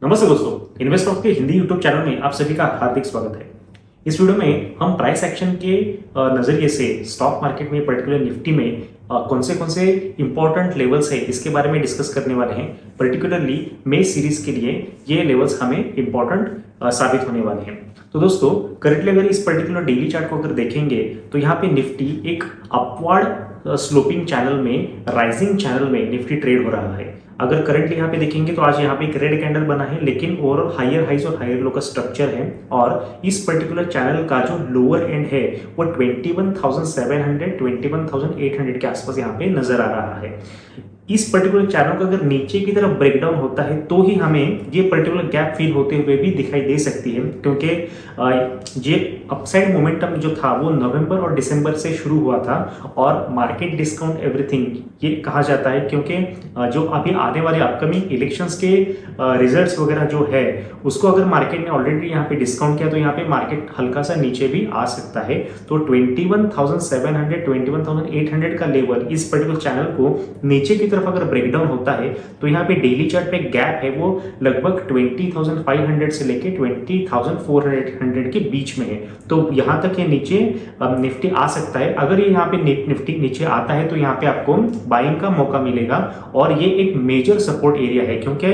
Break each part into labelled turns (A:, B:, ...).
A: नमस्ते दोस्तों, इन्वेस्टॉक के हिंदी यूट्यूब चैनल में आप सभी का हार्दिक स्वागत है। इस वीडियो में हम प्राइस एक्शन के नजरिए से स्टॉक मार्केट में पर्टिकुलर निफ्टी में कौन से इंपॉर्टेंट लेवल्स है इसके बारे में डिस्कस करने वाले हैं। पर्टिकुलरली मे सीरीज के लिए ये लेवल्स हमें इंपॉर्टेंट साबित होने वाले हैं। तो दोस्तों, करंटली अगर इस पर्टिकुलर डेली चार्ट को अगर देखेंगे तो यहाँ पे निफ्टी एक अपवर्ड स्लोपिंग चैनल में, राइजिंग चैनल में निफ्टी ट्रेड हो रहा है। अगर करंटली यहाँ पे देखेंगे तो आज यहाँ पे एक रेड कैंडल बना है, लेकिन ओवरऑल हायर हाइज और हायर लो का स्ट्रक्चर है और इस पर्टिकुलर चैनल का जो लोअर एंड है वो 21,700 21,800 के आसपास यहाँ पे नजर आ रहा है। इस पर्टिकुलर चैनल का अगर नीचे की तरफ ब्रेकडाउन होता है तो ही हमें ये पर्टिकुलर गैप फील होते हुए भी दिखाई दे सकती है, क्योंकि ये अपसाइड मोमेंटम जो था वो नवंबर और दिसंबर से शुरू हुआ था और मार्केट डिस्काउंट एवरीथिंग ये कहा जाता है, क्योंकि जो अभी आने वाले अपकमिंग इलेक्शंस के रिजल्ट्स वगैरह जो है उसको अगर मार्केट ने ऑलरेडी यहाँ पे डिस्काउंट किया तो यहाँ पे मार्केट हल्का सा नीचे भी आ सकता है। तो 21,700 21,800 का लेवल इस पर्टिकुलर चैनल को नीचे की तरफ अगर ब्रेकडाउन होता है तो यहाँ पे डेली चार्ट पे गैप है वो लगभग 20,500 से लेके 20,400 के बीच में है। तो यहाँ तक ये नीचे निफ्टी आ सकता है। अगर ये यहाँ पे निफ्टी नीचे आता है तो यहाँ पे आपको बाइंग का मौका मिलेगा और ये एक मेजर सपोर्ट एरिया है, क्योंकि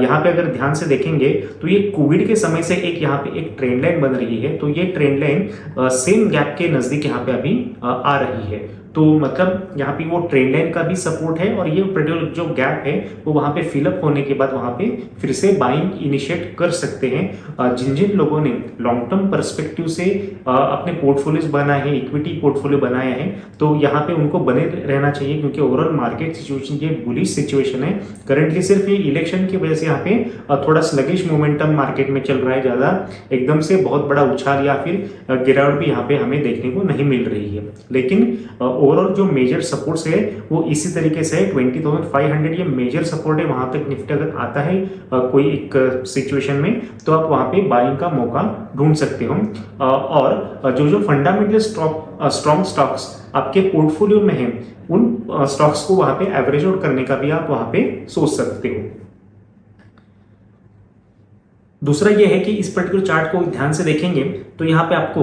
A: यहाँ पे अगर ध्यान से देखेंगे तो ये कोविड के समय से एक यहाँ पे एक ट्रेंड लाइन बन रही है। तो ये ट्रेंड लाइन सेम गैप के नजदीक यहाँ पे अभी आ रही है। तो मतलब यहाँ पे वो ट्रेंड लाइन का भी सपोर्ट है और ये पर्टिकुलर जो गैप है वो वहाँ पे फिलअप होने के बाद वहाँ पे फिर से बाइंग इनिशिएट कर सकते हैं। जिन जिन लोगों ने लॉन्ग टर्म पर्सपेक्टिव से अपने पोर्टफोलियोज बनाए हैं, इक्विटी पोर्टफोलियो बनाया है, तो यहाँ पे उनको बने रहना चाहिए, क्योंकि ओवरऑल मार्केट सिचुएशन ये बुलिश सिचुएशन है। करंटली सिर्फ ये इलेक्शन की वजह से यहाँ पे थोड़ा स्लगिश मोमेंटम मार्केट में चल रहा है, ज़्यादा एकदम से बहुत बड़ा उछाल या फिर गिरावट भी यहाँ पे हमें देखने को नहीं मिल रही है। लेकिन ओवरऑल जो मेजर सपोर्ट्स है वो इसी तरीके से 20,500 ये मेजर सपोर्ट है। वहां तक निफ्टी अगर आता है कोई एक सिचुएशन में तो आप वहां पे बाइंग का मौका ढूंढ सकते हो। और जो जो फंडामेंटल स्ट्रॉन्ग स्टॉक्स आपके पोर्टफोलियो में है उन स्टॉक्स को वहां पे एवरेज आउट करने का भी आप वहां पे सोच सकते हो। दूसरा ये है कि इस पर्टिकुलर चार्ट को ध्यान से देखेंगे तो यहाँ पे आपको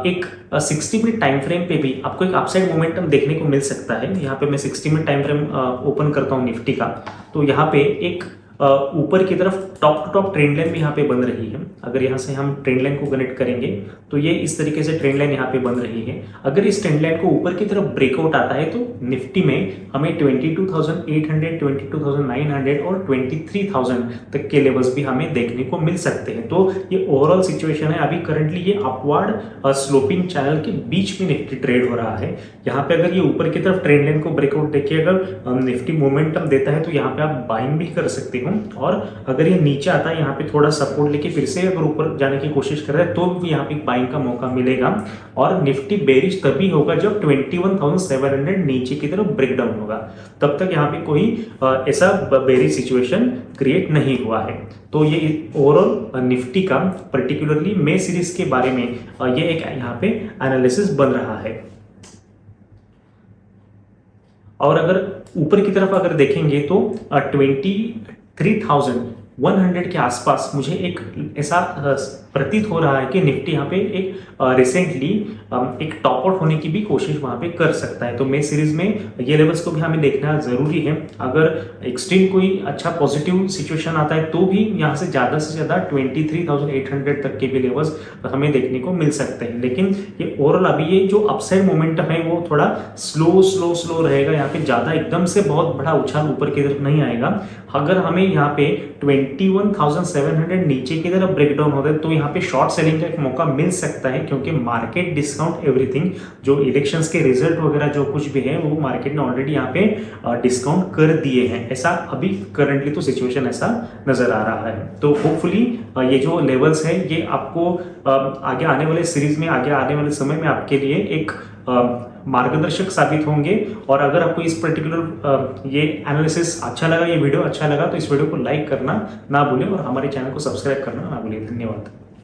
A: एक 60 मिनट टाइम फ्रेम पे भी आपको एक अपसाइड मोमेंटम देखने को मिल सकता है। यहाँ पे मैं 60 मिनट टाइम फ्रेम ओपन करता हूँ निफ्टी का, तो यहाँ पे एक ऊपर की तरफ top to top trend line भी यहाँ पे बन रही है। अगर यहाँ से हम ट्रेंड लाइन को कनेक्ट करेंगे तो ये इस तरीके से ट्रेंड लाइन यहाँ पे बन रही है। अगर इस ट्रेंड लाइन को ऊपर की तरफ ब्रेकआउट आता है तो निफ्टी में हमें 22,800 22,900 और 23,000 तक के लेवल्स भी हमें देखने को मिल सकते हैं। तो ये ओवरऑल सिचुएशन है। अभी करंटली ये अपवर्ड स्लोपिंग चैनल के बीच में निफ्टी ट्रेड हो रहा है। यहाँ पे अगर ये ऊपर की तरफ ट्रेंड लाइन को ब्रेकआउट देखिए, अगर निफ्टी मोमेंटम देता है तो यहाँ पे आप बाइंग भी कर सकते हो। और अगर ये नीचे आता है यहाँ पे थोड़ा सपोर्ट लेके फिर से अगर ऊपर जाने की कोशिश कर रहा है तो भी यहाँ पे बाइंग का मौका मिलेगा। और निफ्टी बेरिश तभी होगा जब 21,700 नीचे की तरफ ब्रेकडाउन होगा, तब तक यहाँ पे कोई ऐसा बेरिश सिचुएशन क्रिएट नहीं हुआ है। तो ये ओवरऑल निफ्टी का पर्टिकुलरली मे सीरीज के बारे में ये एक यहाँ पे एनालिसिस बन रहा है। और अगर ऊपर की तरफ अगर देखेंगे तो 23,100 के आसपास मुझे एक ऐसा प्रतीत हो रहा है कि निफ्टी यहाँ पे एक रिसेंटली एक टॉप आउट होने की भी कोशिश वहाँ पे कर सकता है। तो मे सीरीज में ये लेवल्स को भी हमें देखना जरूरी है। अगर एक्सट्रीम कोई अच्छा पॉजिटिव सिचुएशन आता है तो भी यहाँ से ज़्यादा 23,800 तक के भी लेवल्स हमें देखने को मिल सकते हैं। लेकिन ये ओवरऑल अभी ये जो अपसाइड मोमेंटम है वो थोड़ा स्लो रहेगा। यहाँ पे ज़्यादा एकदम से बहुत बड़ा उछाल ऊपर की तरफ नहीं आएगा। अगर हमें यहाँ पे 21,700 नीचे की तरफ ब्रेकडाउन होता है तो यहाँ पे शॉर्ट सेलिंग का एक मौका मिल सकता है, क्योंकि मार्केट डिस्काउंट एवरीथिंग जो इलेक्शंस के रिजल्ट वगैरह जो कुछ भी है वो मार्केट ने ऑलरेडी यहाँ पे डिस्काउंट कर दिए हैं। ऐसा अभी करंटली तो सिचुएशन ऐसा नजर आ रहा है। तो होपफुली ये जो लेवल्स है ये आपको आगे आने वाले सीरीज में, आगे आने वाले समय में आपके लिए एक मार्गदर्शक साबित होंगे। और अगर आपको इस पर्टिकुलर ये एनालिसिस अच्छा लगा, ये वीडियो अच्छा लगा तो इस वीडियो को लाइक करना ना भूलें और हमारे चैनल को सब्सक्राइब करना ना भूलें। धन्यवाद।